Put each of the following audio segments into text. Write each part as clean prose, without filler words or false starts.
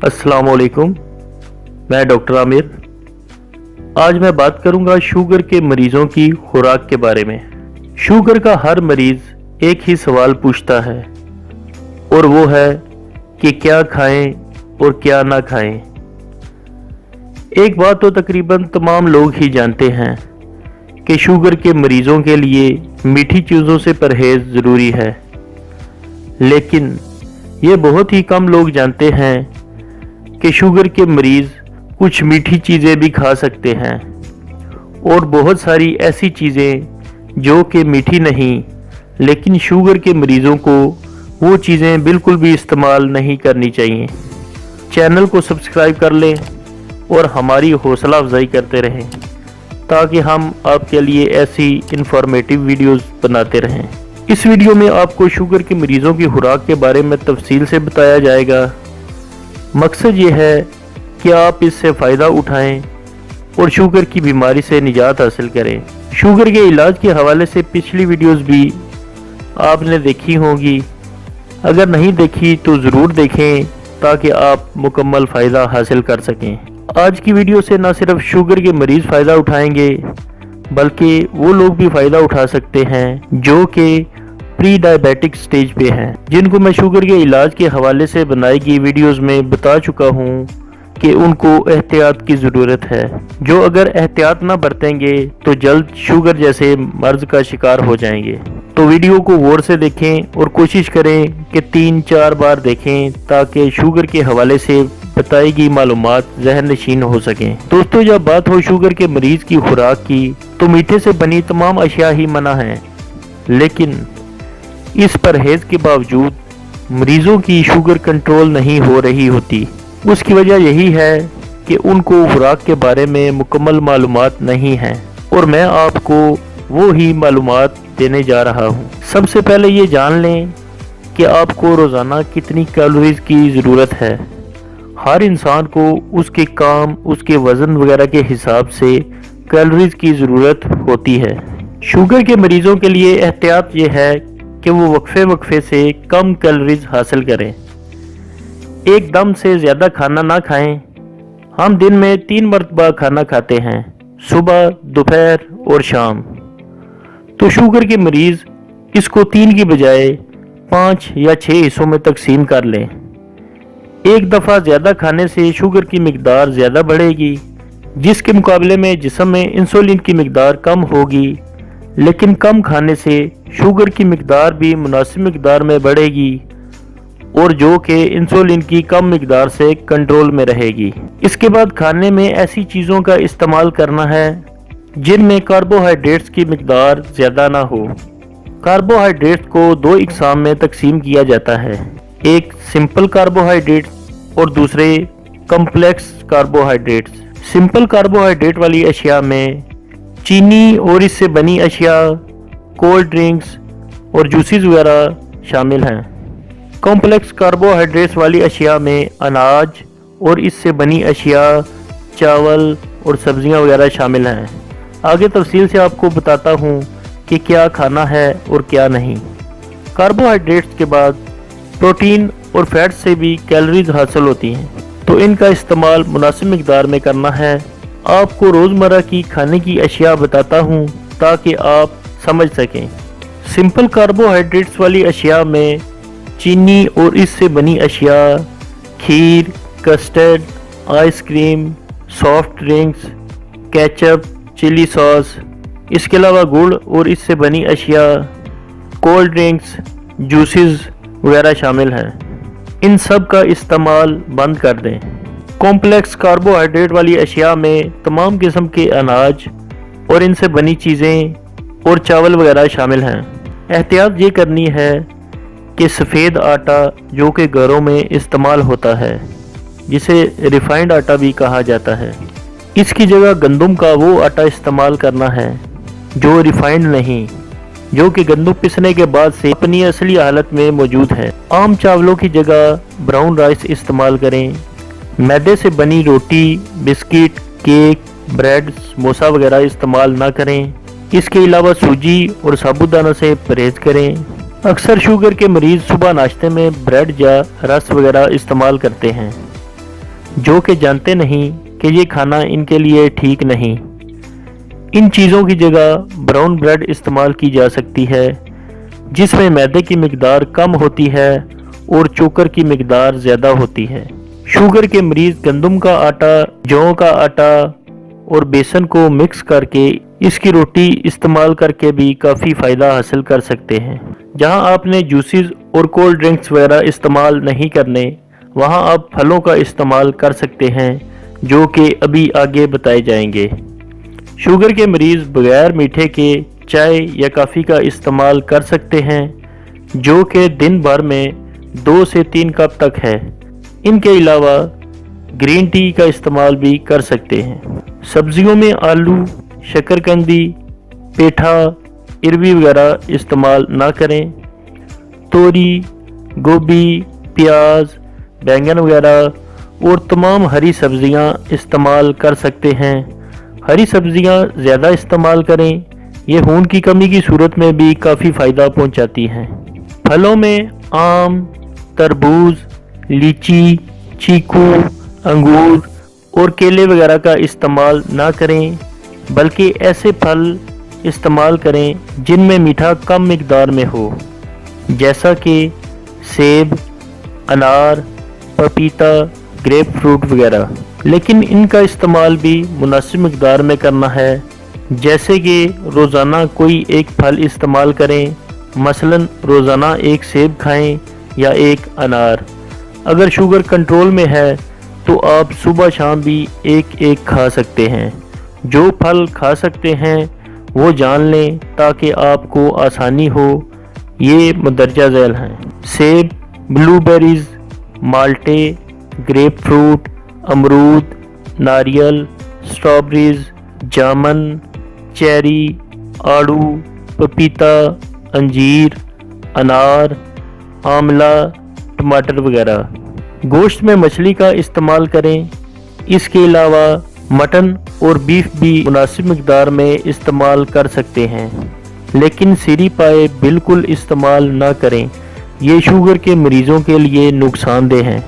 अस्सलाम वालेकुम। मैं डॉक्टर आमिर। आज मैं बात करूंगा शुगर के मरीजों की खुराक के बारे में। शुगर का हर मरीज एक ही सवाल पूछता है और वो है कि क्या खाएं और क्या ना खाएं। एक बात तो तकरीबन तमाम लोग ही जानते हैं कि शुगर के मरीजों के लिए मीठी चीज़ों से परहेज ज़रूरी है, लेकिन ये बहुत ही कम लोग जानते हैं कि शुगर के मरीज़ कुछ मीठी चीज़ें भी खा सकते हैं और बहुत सारी ऐसी चीज़ें जो कि मीठी नहीं, लेकिन शुगर के मरीज़ों को वो चीज़ें बिल्कुल भी इस्तेमाल नहीं करनी चाहिए। चैनल को सब्सक्राइब कर लें और हमारी हौसला अफजाई करते रहें ताकि हम आपके लिए ऐसी इंफॉर्मेटिव वीडियोस बनाते रहें। इस वीडियो में आपको शुगर के मरीज़ों की खुराक के बारे में तफसील से बताया जाएगा। मकसद ये है कि आप इससे फ़ायदा उठाएं और शुगर की बीमारी से निजात हासिल करें। शुगर के इलाज के हवाले से पिछली वीडियोस भी आपने देखी होंगी, अगर नहीं देखी तो ज़रूर देखें ताकि आप मुकम्मल फ़ायदा हासिल कर सकें। आज की वीडियो से न सिर्फ शुगर के मरीज़ फ़ायदा उठाएंगे बल्कि वो लोग भी फ़ायदा उठा सकते हैं जो कि प्री डायबिटिक स्टेज पे हैं, जिनको मैं शुगर के इलाज के हवाले से बनाई गई वीडियोस में बता चुका हूँ कि उनको एहतियात की ज़रूरत है, जो अगर एहतियात ना बरतेंगे तो जल्द शुगर जैसे मर्ज का शिकार हो जाएंगे। तो वीडियो को गौर से देखें और कोशिश करें कि 3-4 बार देखें ताकि शुगर के हवाले से बताई गई मालूमात ज़हन नशीन हो सकें। दोस्तों, जब बात हो शुगर के मरीज़ की खुराक की तो मीठे से बनी तमाम अशिया ही मना हैं, लेकिन इस परहेज के बावजूद मरीजों की शुगर कंट्रोल नहीं हो रही होती। उसकी वजह यही है कि उनको खुराक के बारे में मुकम्मल मालूमात नहीं हैं और मैं आपको वो ही मालूमात देने जा रहा हूँ। सबसे पहले ये जान लें कि आपको रोज़ाना कितनी कैलोरीज की ज़रूरत है। हर इंसान को उसके काम, उसके वज़न वगैरह के हिसाब से कैलोरीज की ज़रूरत होती है। शुगर के मरीज़ों के लिए एहतियात ये है कि वो वक्फे से कम कैलोरीज हासिल करें। एकदम से ज़्यादा खाना ना खाएं। हम दिन में 3 मरतबा खाना खाते हैं, सुबह, दोपहर और शाम। तो शुगर के मरीज़ इसको 3 की बजाय 5 या 6 हिस्सों में तकसीम कर लें। एक दफ़ा ज़्यादा खाने से शुगर की मिकदार ज़्यादा बढ़ेगी, जिसके मुकाबले में जिस्म में इंसुलिन की मिकदार कम होगी, लेकिन कम खाने से शुगर की मिकदार भी मुनासिब मिकदार में बढ़ेगी और जो कि इंसुलिन की कम मिकदार से कंट्रोल में रहेगी। इसके बाद खाने में ऐसी चीज़ों का इस्तेमाल करना है जिनमें कार्बोहाइड्रेट्स की मिकदार ज़्यादा ना हो। कार्बोहाइड्रेट्स को 2 इकसाम में तकसीम किया जाता है, एक सिंपल कार्बोहाइड्रेट और दूसरे कम्प्लेक्स कार्बोहाइड्रेट्स। सिंपल कार्बोहाइड्रेट वाली अशिया में चीनी और इससे बनी अशिया, कोल्ड ड्रिंक्स और जूसेस वगैरह शामिल हैं। कॉम्प्लेक्स कार्बोहाइड्रेट्स वाली अशिया में अनाज और इससे बनी अशिया, चावल और सब्जियां वगैरह शामिल हैं। आगे तफसील से आपको बताता हूं कि क्या खाना है और क्या नहीं। कार्बोहाइड्रेट्स के बाद प्रोटीन और फैट से भी कैलोरीज हासिल होती हैं, तो इनका इस्तेमाल मुनासिब मिकदार में करना है। आपको रोज़मर्रा की खाने की अशिया बताता हूँ ताकि आप समझ सकें। सिंपल कार्बोहाइड्रेट्स वाली अशिया में चीनी और इससे बनी अशिया, kheer, custard, ice cream, soft drinks, ketchup, chilli sauce, इसके अलावा गुड़ और इससे बनी अशिया, कोल्ड ड्रिंक्स, जूसेस वगैरह शामिल हैं। इन सब का इस्तेमाल बंद कर दें। कॉम्प्लेक्स कार्बोहाइड्रेट वाली अशिया में तमाम किस्म के अनाज और इनसे बनी चीज़ें और चावल वगैरह शामिल हैं। एहतियात ये करनी है कि सफ़ेद आटा जो कि घरों में इस्तेमाल होता है, जिसे रिफाइंड आटा भी कहा जाता है, इसकी जगह गंदम का वो आटा इस्तेमाल करना है जो रिफाइंड नहीं, जो कि गंदम पिसने के बाद से अपनी असली हालत में मौजूद है। आम चावलों की जगह ब्राउन राइस इस्तेमाल करें। मैदे से बनी रोटी, बिस्किट, केक, ब्रेड, समोसा वगैरह इस्तेमाल ना करें। इसके अलावा सूजी और साबुदाना से परहेज करें। अक्सर शुगर के मरीज़ सुबह नाश्ते में ब्रेड या रस वगैरह इस्तेमाल करते हैं, जो कि जानते नहीं कि ये खाना इनके लिए ठीक नहीं। इन चीज़ों की जगह ब्राउन ब्रेड इस्तेमाल की जा सकती है, जिसमें मैदे की मिकदार कम होती है और चोकर की मिकदार ज़्यादा होती है। शुगर के मरीज़ गंदम का आटा, जौ का आटा और बेसन को मिक्स करके इसकी रोटी इस्तेमाल करके भी काफ़ी फ़ायदा हासिल कर सकते हैं। जहां आपने जूसेस और कोल्ड ड्रिंक्स वगैरह इस्तेमाल नहीं करने, वहां आप फलों का इस्तेमाल कर सकते हैं, जो कि अभी आगे बताए जाएंगे। शुगर के मरीज़ बगैर मीठे के चाय या कॉफ़ी का इस्तेमाल कर सकते हैं, जो कि दिन भर में 2 से 3 कप तक है। इनके अलावा ग्रीन टी का इस्तेमाल भी कर सकते हैं। सब्जियों में आलू, शकरकंदी, पेठा, अरबी वगैरह इस्तेमाल ना करें। तोरी, गोभी, प्याज, बैंगन वगैरह और तमाम हरी सब्जियां इस्तेमाल कर सकते हैं। हरी सब्जियां ज़्यादा इस्तेमाल करें, ये खून की कमी की सूरत में भी काफ़ी फ़ायदा पहुंचाती हैं। फलों में आम, तरबूज, लीची, चीकू, अंगूर और केले वगैरह का इस्तेमाल ना करें, बल्कि ऐसे फल इस्तेमाल करें जिनमें मीठा कम मिकदार में हो, जैसा कि सेब, अनार, पपीता, ग्रेप फ्रूट वगैरह। लेकिन इनका इस्तेमाल भी मुनासिब मिकदार में करना है, जैसे कि रोज़ाना कोई एक फल इस्तेमाल करें, मसलन रोज़ाना एक सेब खाएं या एक अनार। अगर शुगर कंट्रोल में है तो आप सुबह शाम भी एक एक खा सकते हैं। जो फल खा सकते हैं वो जान लें ताकि आपको आसानी हो। ये मदरजा झैल हैं: सेब, ब्लूबेरीज, माल्टे, ग्रेप फ्रूट, अमरूद, नारियल, स्ट्रॉबेरीज, जामन, चेरी, आड़ू, पपीता, अंजीर, अनार, आंवला, टमाटर वगैरह। गोश्त में मछली का इस्तेमाल करें। इसके अलावा मटन और बीफ भी मुनासिब मिकदार में इस्तेमाल कर सकते हैं, लेकिन सीरी पाए बिल्कुल इस्तेमाल ना करें। ये शुगर के मरीज़ों के लिए नुकसानदेह हैं।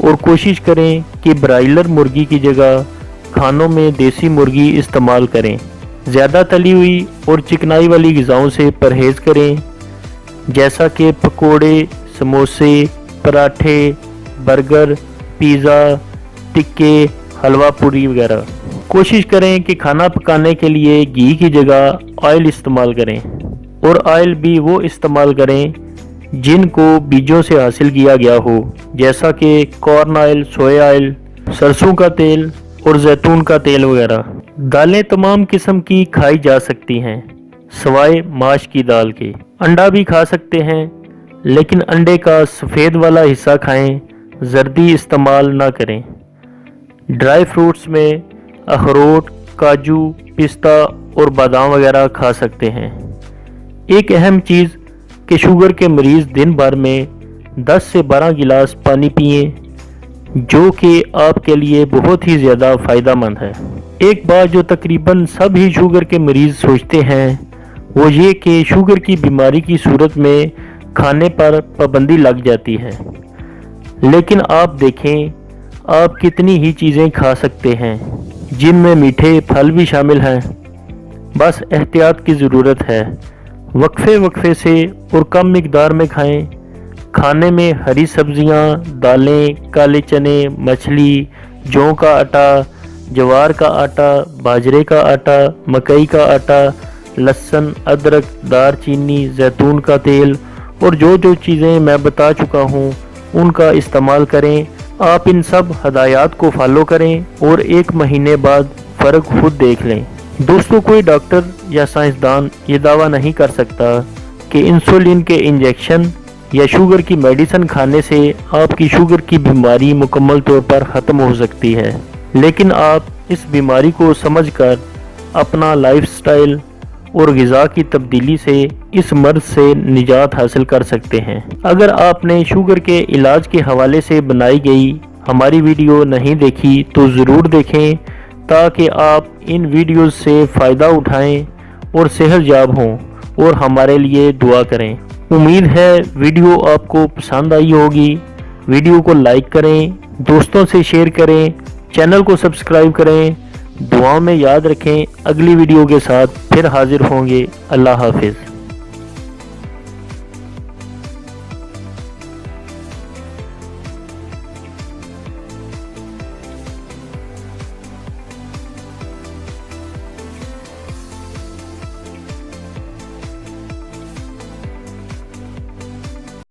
और कोशिश करें कि ब्रायलर मुर्गी की जगह खानों में देसी मुर्गी इस्तेमाल करें। ज़्यादा तली हुई और चिकनाई वाली ग़िज़ाओं से परहेज़ करें, जैसा कि पकोड़े, समोसे, पराठे, बर्गर, पिज़्ज़ा, टिक्के, हलवा पूरी वगैरह। कोशिश करें कि खाना पकाने के लिए घी की जगह ऑयल इस्तेमाल करें, और ऑयल भी वो इस्तेमाल करें जिनको बीजों से हासिल किया गया हो, जैसा कि कॉर्न ऑयल, सोया ऑयल, सरसों का तेल और जैतून का तेल वगैरह। दालें तमाम किस्म की खाई जा सकती हैं, सवाए माश की दाल के। अंडा भी खा सकते हैं, लेकिन अंडे का सफ़ेद वाला हिस्सा खाएं, जर्दी इस्तेमाल ना करें। ड्राई फ्रूट्स में अखरोट, काजू, पिस्ता और बादाम वगैरह खा सकते हैं। एक अहम चीज़ कि शुगर के मरीज़ दिन भर में 10 से 12 गिलास पानी पिएं, जो कि आपके लिए बहुत ही ज़्यादा फ़ायदा मंद है। एक बात जो तकरीबन सभी शुगर के मरीज़ सोचते हैं वो ये कि शुगर की बीमारी की सूरत में खाने पर पाबंदी लग जाती है, लेकिन आप देखें आप कितनी ही चीज़ें खा सकते हैं जिनमें मीठे फल भी शामिल हैं। बस एहतियात की ज़रूरत है। वक्फे वक्फे से और कम मिकदार में खाएं। खाने में हरी सब्जियां, दालें, काले चने, मछली, जौ का आटा, ज्वार का आटा, बाजरे का आटा, मकई का आटा, लहसुन, अदरक, दालचीनी, जैतून का तेल और जो चीज़ें मैं बता चुका हूँ उनका इस्तेमाल करें। आप इन सब हदायत को फॉलो करें और 1 महीने बाद फ़र्क खुद देख लें। दोस्तों, कोई डॉक्टर या साइंसदान ये दावा नहीं कर सकता कि इंसुलिन के इंजेक्शन या शुगर की मेडिसिन खाने से आपकी शुगर की बीमारी मुकम्मल तौर पर ख़त्म हो सकती है, लेकिन आप इस बीमारी को समझकर अपना लाइफस्टाइल और ग़िज़ा की तब्दीली से इस मर्ज़ से निजात हासिल कर सकते हैं। अगर आपने शुगर के इलाज के हवाले से बनाई गई हमारी वीडियो नहीं देखी तो ज़रूर देखें, ताकि आप इन वीडियोज़ से फ़ायदा उठाएं और सेहतयाब हों और हमारे लिए दुआ करें। उम्मीद है वीडियो आपको पसंद आई होगी। वीडियो को लाइक करें, دوستوں سے شیئر کریں، چینل کو سبسکرائب کریں، دعاؤں میں یاد رکھیں۔ اگلی ویڈیو کے ساتھ پھر حاضر ہوں گے۔ اللہ حافظ۔